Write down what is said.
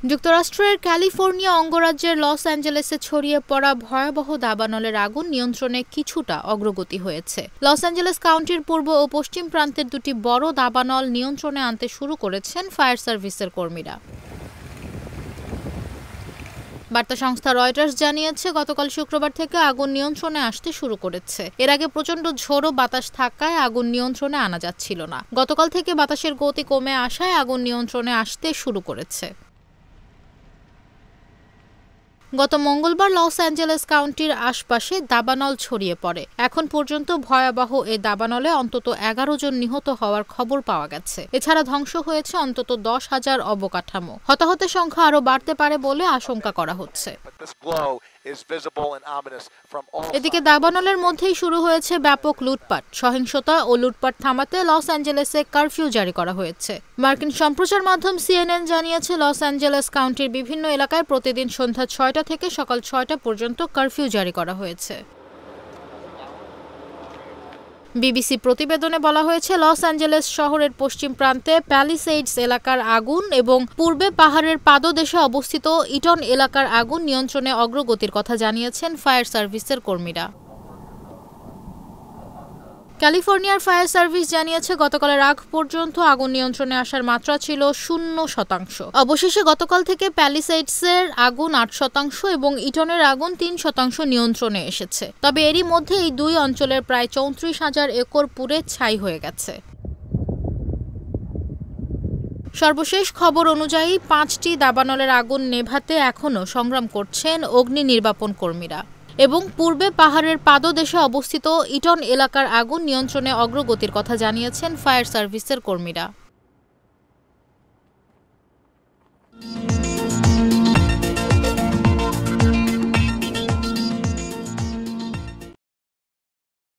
যুক্তরাষ্ট্রের ক্যালিফোর্নিয়া অঙ্গরাজ্যের লস অ্যাঞ্জেলেসে ছড়িয়ে পড়া ভয়াবহ দাবানলের আগুন নিয়ন্ত্রণে কিছুটা অগ্রগতি হয়েছে। লস অ্যাঞ্জেলেস কাউন্টির পূর্ব ও পশ্চিম প্রান্তের দুটি বড় দাবানল নিয়ন্ত্রণে আনতে শুরু করেছেন ফায়ার সার্ভিসের কর্মীরা। বার্তা সংস্থা রয়টার্স জানিয়েছে, গতকাল শুক্রবার থেকে আগুন নিয়ন্ত্রণে আসতে শুরু করেছে। এর আগে প্রচণ্ড ঝোড়ো বাতাস থাকায় আগুন নিয়ন্ত্রণে আনা যাচ্ছিল না। গতকাল থেকে বাতাসের গতি কমে আসায় আগুন নিয়ন্ত্রণে আসতে শুরু করেছে। গত মঙ্গলবার লস অ্যাঞ্জেলেস কাউন্টির আশপাশে দাবানল ছড়িয়ে পড়ে। এখন পর্যন্ত ভয়াবহ এ দাবানলে অন্তত 11 জন নিহত হওয়ার খবর পাওয়া গেছে। এছাড়া ধ্বংস হয়েছে অন্তত 10,000 অবকাঠামো। হতাহতের সংখ্যা আরও বাড়তে পারে বলে আশঙ্কা করা হচ্ছে। এদিকে দাবানলের মধ্যেই শুরু হয়েছে ব্যাপক লুটপাট। সহিংসতা ও লুটপাট থামাতে লস অ্যাঞ্জেলেসে কারফিউ জারি করা হয়েছে। মার্কিন সম্প্রচার মাধ্যম CNN জানিয়েছে, লস অ্যাঞ্জেলেস কাউন্টির বিভিন্ন এলাকায় প্রতিদিন সন্ধ্যা 6টা থেকে সকাল 6টা পর্যন্ত কারফিউ জারি করা হয়েছে। বিবিসি প্রতিবেদনে বলা হয়েছে, লস অ্যাঞ্জেলেস শহরের পশ্চিম প্রান্তে প্যালিসেইডস এলাকার আগুন এবং পূর্বে পাহাড়ের পাদদেশে অবস্থিত ইটন এলাকার আগুন নিয়ন্ত্রণে অগ্রগতির কথা জানিয়েছেন ফায়ার সার্ভিসের কর্মীরা। ক্যালিফোর্নিয়ার ফায়ার সার্ভিস জানিয়েছে, গতকালের আগ পর্যন্ত আগুন নিয়ন্ত্রণে আসার মাত্রা ছিল 0%। অবশেষে গতকাল থেকে প্যালিসেইডসের আগুন 8% এবং ইটনের আগুন 3% নিয়ন্ত্রণে এসেছে। তবে এরই মধ্যে এই দুই অঞ্চলের প্রায় 34,000 একর পুড়ে ছাই হয়ে গেছে। সর্বশেষ খবর অনুযায়ী 5টি দাবানলের আগুন নেভাতে এখনও সংগ্রাম করছেন অগ্নি নির্বাপন কর্মীরা এবং পূর্বে পাহাড়ের পাদদেশে অবস্থিত ইটন এলাকার আগুন নিয়ন্ত্রণে অগ্রগতির কথা জানিয়েছেন ফায়ার সার্ভিসের কর্মীরা।